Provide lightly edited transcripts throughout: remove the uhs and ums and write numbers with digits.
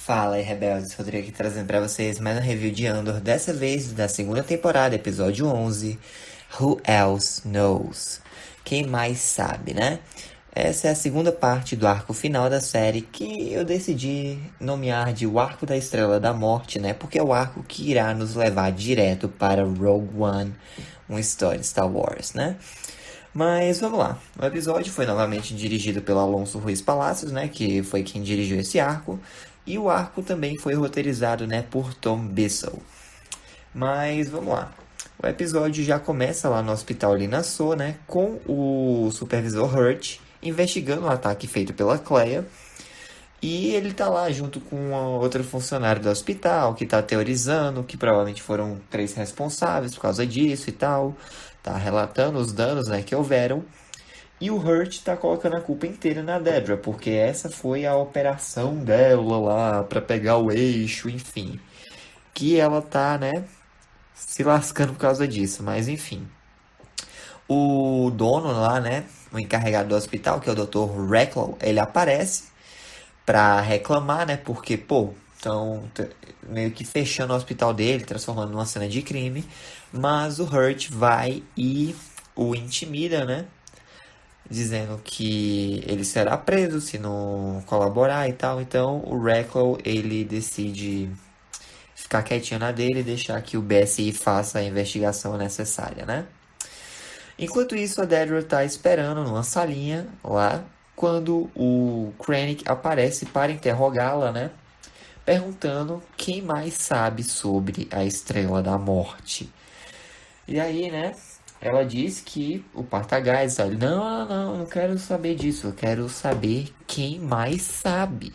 Fala aí, rebeldes, Rodrigo aqui trazendo pra vocês mais um review de Andor, dessa vez da segunda temporada, episódio 11, Who Else Knows? Quem mais sabe, né? Essa é a segunda parte do arco final da série, que eu decidi nomear de o Arco da Estrela da Morte, né? Porque é o arco que irá nos levar direto para Rogue One, uma história Star Wars, né? Mas vamos lá. O episódio foi novamente dirigido pelo Alonso Ruiz Palacios, né, que foi quem dirigiu esse arco, e o arco também foi roteirizado, né, por Tom Bissell. Mas vamos lá. O episódio já começa lá no hospital Linassou, né, com o supervisor Hurt investigando o ataque feito pela Cleia. E ele tá lá junto com outro funcionário do hospital que tá teorizando que provavelmente foram três responsáveis por causa disso e tal. Tá relatando os danos, né, que houveram. E o Hurt tá colocando a culpa inteira na Dedra, porque essa foi a operação dela lá pra pegar o eixo, enfim. Que ela tá, né, se lascando por causa disso, mas enfim. O dono lá, né, o encarregado do hospital, que é o Dr. Recklow, ele aparece pra reclamar, né? Porque, pô, estão meio que fechando o hospital dele, transformando numa cena de crime. Mas o Hurt vai e o intimida, né? Dizendo que ele será preso se não colaborar e tal. Então o Recklow, ele decide ficar quietinho na dele e deixar que o BSI faça a investigação necessária, né? Enquanto isso, a Dedra tá esperando numa salinha lá, quando o Krennic aparece para interrogá-la, né? Perguntando quem mais sabe sobre a Estrela da Morte. E aí, né? Ela diz que o Partagás, olha, não quero saber disso, eu quero saber quem mais sabe.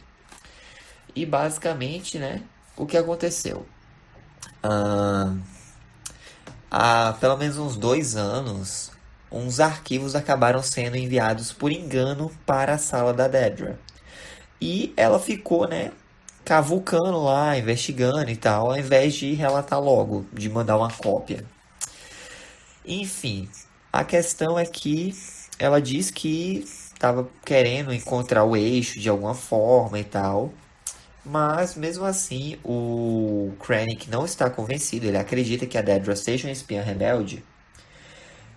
E basicamente, né? O que aconteceu? Ah, há pelo menos uns 2 anos, uns arquivos acabaram sendo enviados por engano para a sala da Dedra. E ela ficou, né, cavucando lá, investigando e tal, ao invés de relatar logo, de mandar uma cópia. Enfim, a questão é que ela diz que estava querendo encontrar o eixo de alguma forma e tal. Mas mesmo assim, o Krennic não está convencido. Ele acredita que a Dedra seja uma espiã rebelde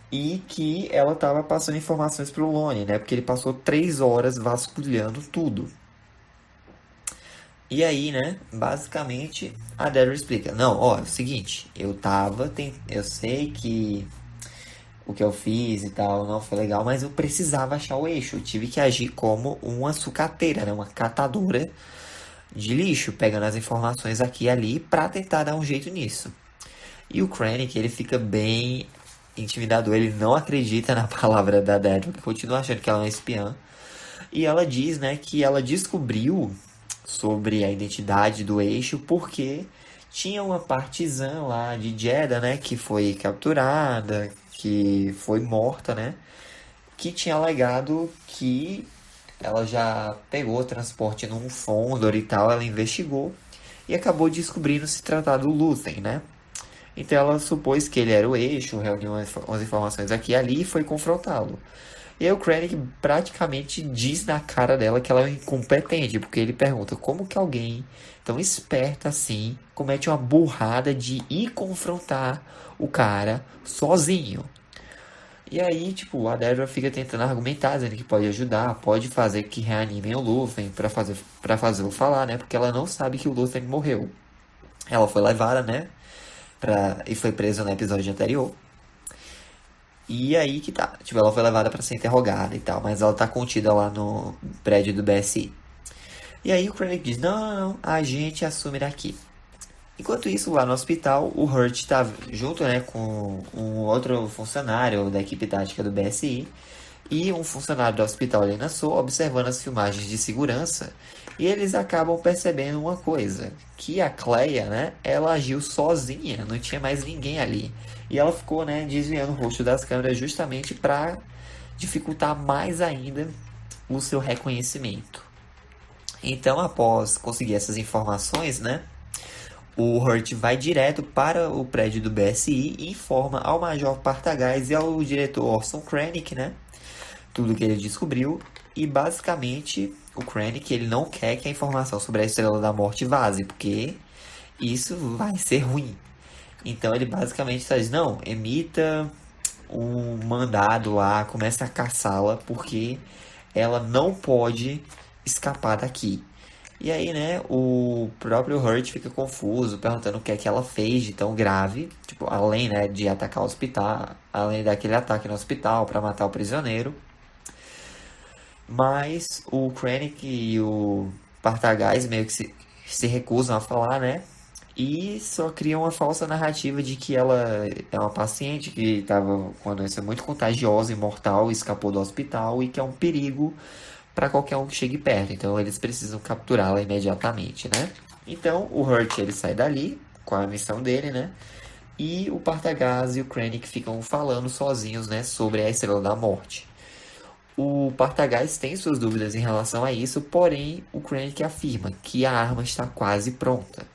e que ela estava passando informações para o Lone, né? Porque ele passou 3 horas vasculhando tudo. E aí, né, basicamente, a Dedra explica, não, ó, é o seguinte, eu sei que o que eu fiz e tal não foi legal, mas eu precisava achar o eixo, eu tive que agir como uma sucateira, né, uma catadora de lixo, pegando as informações aqui e ali pra tentar dar um jeito nisso. E o Krennic, ele fica bem intimidador, ele não acredita na palavra da Dedra, continua achando que ela é uma espiã. E ela diz, né, que ela descobriu sobre a identidade do eixo porque tinha uma partizã lá de Jeddah, né, que foi capturada, que foi morta, né, que tinha alegado que ela já pegou transporte num Fondor e tal, ela investigou e acabou descobrindo se tratar do Luthen, né. Então ela supôs que ele era o eixo, reuniu umas informações aqui e ali e foi confrontá-lo. E aí o Krennic praticamente diz na cara dela que ela é incompetente, porque ele pergunta como que alguém tão esperto assim comete uma burrada de ir confrontar o cara sozinho. E aí, tipo, a Dedra fica tentando argumentar, dizendo que pode ajudar, pode fazer que reanimem o Lúthien para fazê-lo falar, né? Porque ela não sabe que o Lúthien morreu. Ela foi levada, né? E foi presa no episódio anterior. E aí que tá. Tipo, ela foi levada pra ser interrogada e tal, mas ela tá contida lá no prédio do BSI. E aí o Krennic diz, não, a gente assume daqui. Enquanto isso, lá no hospital, o Hurt tá junto, né, com um outro funcionário da equipe tática do BSI e um funcionário do hospital ali na Sul, observando as filmagens de segurança, e eles acabam percebendo uma coisa, que a Cleia, né, ela agiu sozinha, não tinha mais ninguém ali. E ela ficou, né, desviando o rosto das câmeras justamente para dificultar mais ainda o seu reconhecimento. Então, após conseguir essas informações, né, o Hurt vai direto para o prédio do BSI e informa ao Major Partagás e ao diretor Orson Krennic, né, tudo que ele descobriu. E basicamente o Krennic, ele não quer que a informação sobre a Estrela da Morte vaze, porque isso vai ser ruim. Então ele basicamente diz, não, emita um mandado lá, começa a caçá-la, porque ela não pode escapar daqui. E aí, né, o próprio Hurt fica confuso, perguntando o que é que ela fez de tão grave, tipo, além, né, de atacar o hospital, além daquele ataque no hospital para matar o prisioneiro. Mas o Krennic e o Partagás meio que se recusam a falar, né? E só criam uma falsa narrativa de que ela é uma paciente que estava com uma doença muito contagiosa e mortal, escapou do hospital e que é um perigo para qualquer um que chegue perto. Então eles precisam capturá-la imediatamente, né? Então o Hurt ele sai dali com a missão dele, né? E o Partagás e o Krennic ficam falando sozinhos, né, sobre a Estrela da Morte. O Partagás tem suas dúvidas em relação a isso, porém o Krennic afirma que a arma está quase pronta.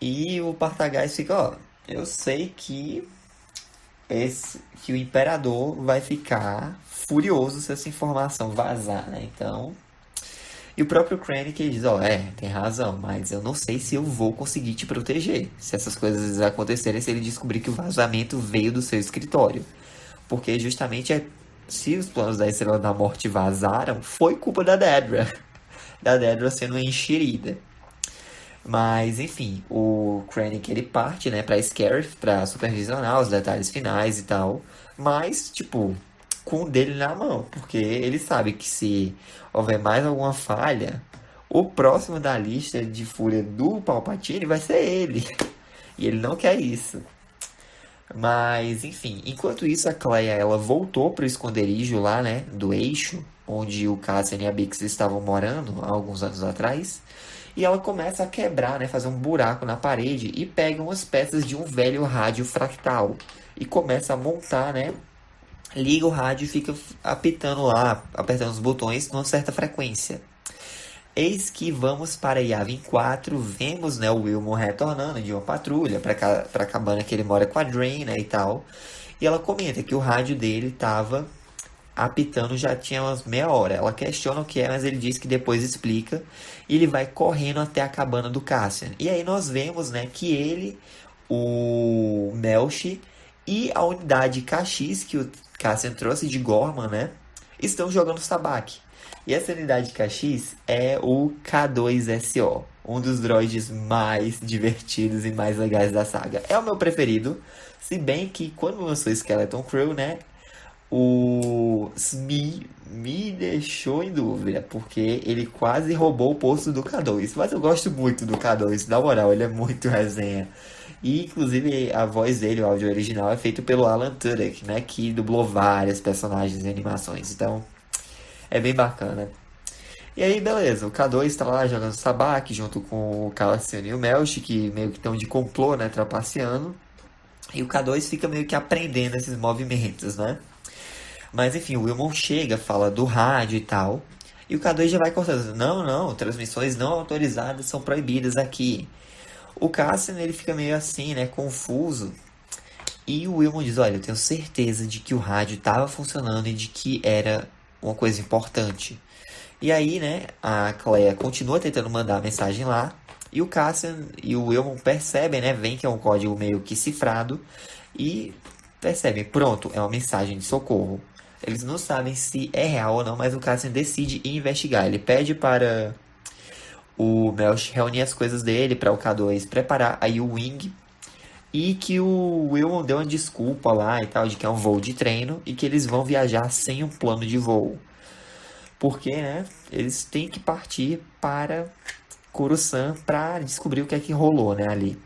E o Partagás fica, ó, eu sei que o Imperador vai ficar furioso se essa informação vazar, né? Então, e o próprio Krennic diz, ó, tem razão, mas eu não sei se eu vou conseguir te proteger se essas coisas acontecerem, se ele descobrir que o vazamento veio do seu escritório. Porque justamente se os planos da Estrela da Morte vazaram, foi culpa da Dedra. Da Dedra sendo enxerida. Mas, enfim, o Krennic ele parte, né, pra Scarif pra supervisionar os detalhes finais e tal. Mas, tipo, com o dele na mão. Porque ele sabe que se houver mais alguma falha, o próximo da lista de fúria do Palpatine vai ser ele. E ele não quer isso. Mas, enfim, enquanto isso, a Cleia, ela voltou pro esconderijo lá, né, do eixo, onde o Cassian e a Bix estavam morando há alguns anos atrás. E ela começa a quebrar, né, fazer um buraco na parede e pega umas peças de um velho rádio fractal. E começa a montar, né, liga o rádio e fica apitando lá, apertando os botões numa certa frequência. Eis que vamos para Yavin 4, vemos, né, o Wilmon retornando de uma patrulha para a cabana que ele mora com a Drain, né, e tal. E ela comenta que o rádio dele estava apitando já tinha umas meia hora. Ela questiona o que é, mas ele diz que depois explica. E ele vai correndo até a cabana do Cassian. E aí nós vemos, né, que ele, o Melch e a unidade Kashyyyk que o Cassian trouxe de Gorman, né, estão jogando sabak. E essa unidade Kashyyyk é o K2SO, um dos droids mais divertidos e mais legais da saga. É o meu preferido, se bem que quando lançou Skeleton Crew, né, o Smee me deixou em dúvida, porque ele quase roubou o posto do K2. Mas eu gosto muito do K2, na moral, ele é muito resenha. E, inclusive, a voz dele, o áudio original, é feito pelo Alan Tudyk, né? Que dublou vários personagens em animações. Então, é bem bacana. E aí, beleza, o K2 tá lá jogando sabak junto com o Cassian e o Melch, que meio que estão de complô, né? Trapaceando. E o K2 fica meio que aprendendo esses movimentos, né? Mas enfim, o Wilmon chega, fala do rádio e tal. E o K2 já vai cortando. Não, não, transmissões não autorizadas são proibidas aqui. O Cassian, ele fica meio assim, né, confuso. E o Wilmon diz, olha, eu tenho certeza de que o rádio estava funcionando e de que era uma coisa importante. E aí, né, a Cleia continua tentando mandar a mensagem lá. E o Cassian e o Wilmon percebem, né, veem que é um código meio que cifrado. E percebem, pronto, é uma mensagem de socorro. Eles não sabem se é real ou não, mas o Cassian decide ir investigar. Ele pede para o Melch reunir as coisas dele para o K2 preparar aí o Wing. E que o Wilmon deu uma desculpa lá e tal, de que é um voo de treino e que eles vão viajar sem um plano de voo. Porque, né, eles têm que partir para Coruscant para descobrir o que é que rolou, né, ali.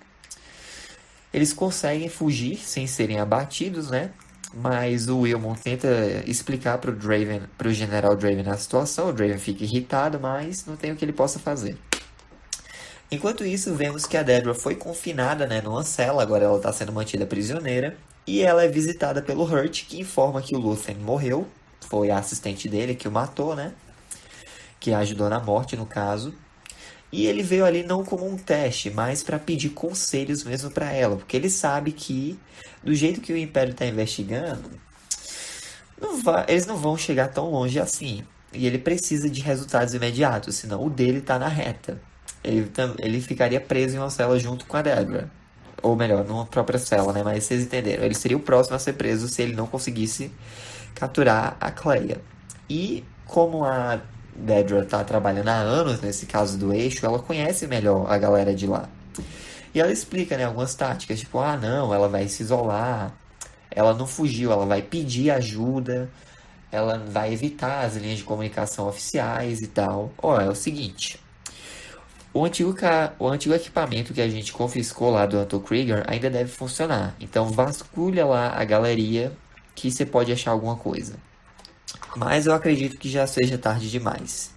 Eles conseguem fugir sem serem abatidos, né? Mas o Wilmon tenta explicar pro General Draven a situação. O Draven fica irritado, mas não tem o que ele possa fazer. Enquanto isso, vemos que a Dedra foi confinada, né, numa cela. Agora ela está sendo mantida prisioneira. E ela é visitada pelo Hurt, que informa que o Luthen morreu. Foi a assistente dele que o matou, né? Que a ajudou na morte, no caso. E ele veio ali não como um teste, mas para pedir conselhos mesmo para ela. Porque ele sabe que, do jeito que o Império está investigando, eles não vão chegar tão longe assim. e ele precisa de resultados imediatos, senão o dele tá na reta. Ele ficaria preso em uma cela junto com a Deborah. Ou melhor, numa própria cela, né? Mas vocês entenderam. Ele seria o próximo a ser preso se ele não conseguisse capturar a Cleia. E como a Dedra tá trabalhando há anos nesse caso do eixo, ela conhece melhor a galera de lá. E ela explica, né, algumas táticas, tipo, ah, não, ela vai se isolar, ela não fugiu, ela vai pedir ajuda, ela vai evitar as linhas de comunicação oficiais e tal. Ó, é o seguinte, o antigo equipamento que a gente confiscou lá do Anton Krieger ainda deve funcionar. Então vasculha lá a galeria que você pode achar alguma coisa. Mas eu acredito que já seja tarde demais.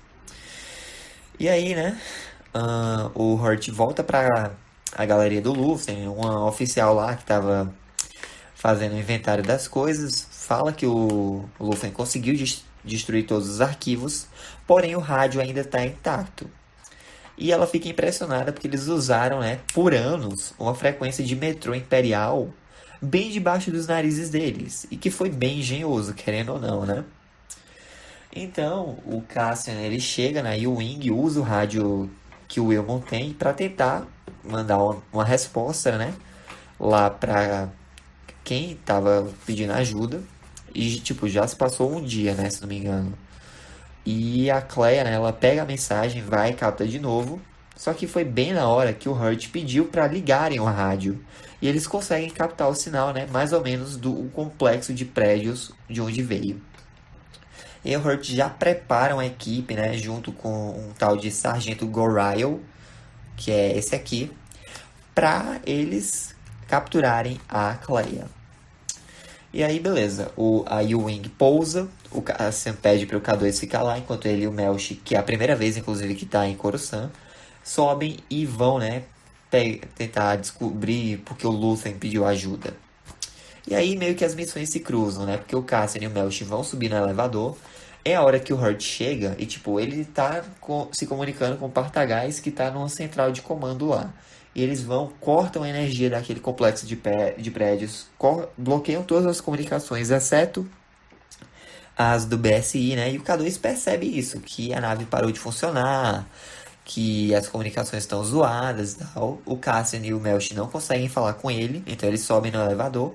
E aí, né? O Hurt volta pra a galeria do Louvre. Tem uma oficial lá que tava fazendo o inventário das coisas. Fala que o Luffy conseguiu destruir todos os arquivos, porém o rádio ainda está intacto. E ela fica impressionada porque eles usaram, né, por anos, uma frequência de metrô imperial bem debaixo dos narizes deles. E que foi bem engenhoso, querendo ou não, né? Então, o Cassian, ele chega na U-Wing, usa o rádio que o Wilmon tem para tentar mandar uma resposta, né? Lá para quem tava pedindo ajuda. E, tipo, já se passou um dia, né? Se não me engano. E a Cleia, né? Ela pega a mensagem, vai e capta de novo. Só que foi bem na hora que o Hurt pediu para ligarem o rádio. E eles conseguem captar o sinal, né? Mais ou menos do complexo de prédios de onde veio. E o Hurt já prepara uma equipe, né? Junto com um tal de Sargento Goriel, que é esse aqui, para eles capturarem a Cleia. E aí, beleza. A U-Wing pousa, o Cassian pede para o K2 ficar lá, enquanto ele e o Melch, que é a primeira vez, inclusive, que está em Coruscant, sobem e vão, né, tentar descobrir porque o Luthen pediu ajuda. E aí, meio que as missões se cruzam, né, porque o Cassian e o Melch vão subir no elevador. É a hora que o Hurt chega e, tipo, ele tá se comunicando com o Partagás, que tá numa central de comando lá. E eles vão, cortam a energia daquele complexo de prédios, bloqueiam todas as comunicações, exceto as do BSI, né? E o K2 percebe isso, que a nave parou de funcionar, que as comunicações estão zoadas e tal. O Cassian e o Melch não conseguem falar com ele, então eles sobem no elevador.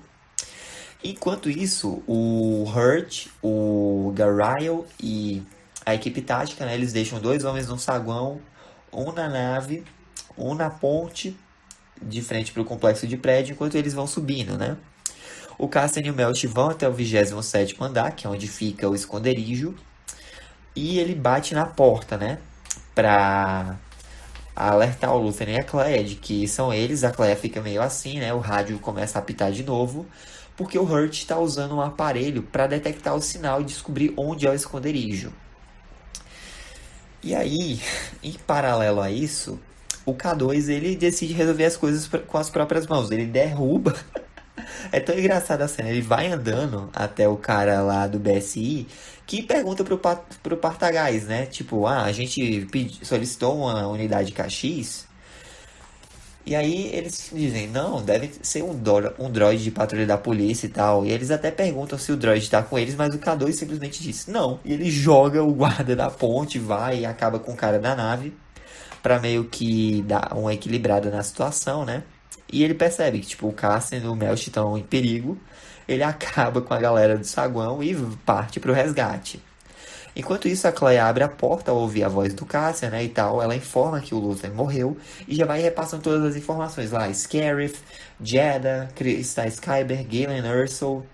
Enquanto isso, o Hurt, o Garael e a equipe tática, né, eles deixam 2 homens no saguão, um na nave, um na ponte, de frente para o complexo de prédio, enquanto eles vão subindo, né? O Cassian e o Melch vão até o 27º andar, que é onde fica o esconderijo, e ele bate na porta, né? Pra alertar o Luthen e a Cleia de que são eles. A Cleia fica meio assim, né? O rádio começa a apitar de novo, porque o Hurt está usando um aparelho para detectar o sinal e descobrir onde é o esconderijo. E aí, em paralelo a isso, o K2 ele decide resolver as coisas com as próprias mãos. Ele derruba. É tão engraçada a cena. Ele vai andando até o cara lá do BSI que pergunta pro Partagás, né? Tipo, a gente solicitou uma unidade KX. E aí eles dizem, não, deve ser um droid de patrulha da polícia e tal. E eles até perguntam se o droid tá com eles, mas o K2 simplesmente diz não. E ele joga o guarda da ponte, vai e acaba com o cara da nave, pra meio que dar uma equilibrada na situação, né? E ele percebe que, tipo, o Cassian e o Melch estão em perigo. Ele acaba com a galera do saguão e parte pro resgate. Enquanto isso, a Cleia abre a porta ao ouvir a voz do Cassian, né, e tal. Ela informa que o Luthen morreu e já vai repassando todas as informações lá. Scarif, Jedha, Krista Skyber, Galen Erso,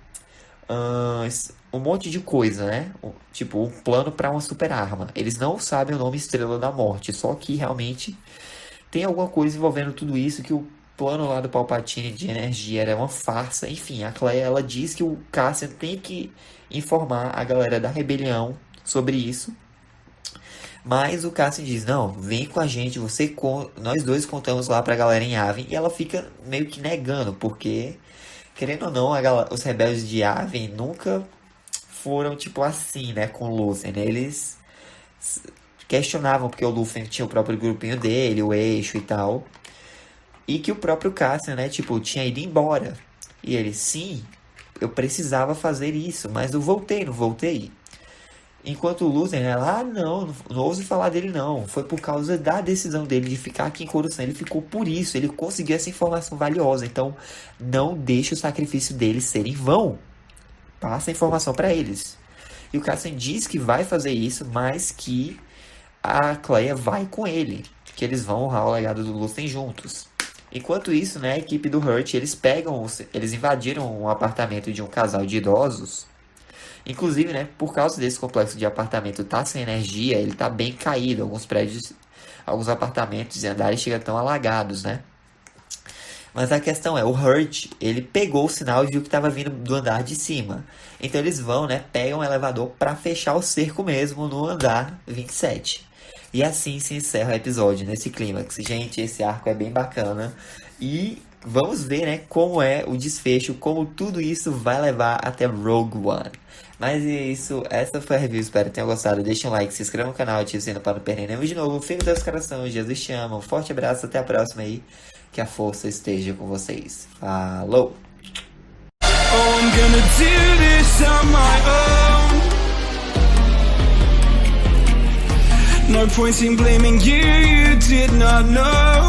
um monte de coisa, né? Tipo, um plano para uma super arma. Eles não sabem o nome Estrela da Morte, só que realmente tem alguma coisa envolvendo tudo isso, que o plano lá do Palpatine de energia era uma farsa. Enfim, a Cleia, ela diz que o Cassian tem que informar a galera da rebelião sobre isso. Mas o Cassian diz, não, vem com a gente, nós dois contamos lá pra galera em Yavin. E ela fica meio que negando, porque, querendo ou não, os rebeldes de Yavin nunca foram, tipo, assim, né, com o Luthen. Eles questionavam porque o Luthen tinha o próprio grupinho dele, o eixo e tal. E que o próprio Cassian, né, tipo, tinha ido embora. E ele, sim, eu precisava fazer isso, mas eu voltei, não voltei. Enquanto o Luthen, ela, não ouse falar dele não. Foi por causa da decisão dele de ficar aqui em Coruscant. Ele ficou por isso, ele conseguiu essa informação valiosa. Então, não deixe o sacrifício deles ser em vão. Passa a informação para eles. E o Cassian diz que vai fazer isso, mas que a Kleia vai com ele. Que eles vão honrar o legado do Luthen juntos. Enquanto isso, né, a equipe do Hurt, eles invadiram um apartamento de um casal de idosos. Inclusive, né, por causa desse complexo de apartamento tá sem energia, ele tá bem caído. Alguns prédios, alguns apartamentos e andares chegam tão alagados, né? Mas a questão é, o Hurt, ele pegou o sinal e viu que estava vindo do andar de cima. Então eles vão, né, pegam o elevador para fechar o cerco mesmo no andar 27. E assim se encerra o episódio, nesse clímax. Gente, esse arco é bem bacana. E vamos ver, né, como é o desfecho, como tudo isso vai levar até Rogue One. Mas é isso, essa foi a review, espero que tenham gostado. Deixa um like, se inscreva no canal, ative o sininho para não perder nenhum de novo. Fico Deus coração, Jesus te ama. Um forte abraço, até a próxima aí. Que a força esteja com vocês. Falou! Oh, I'm gonna do this on my own. No point in blaming you, you did not know.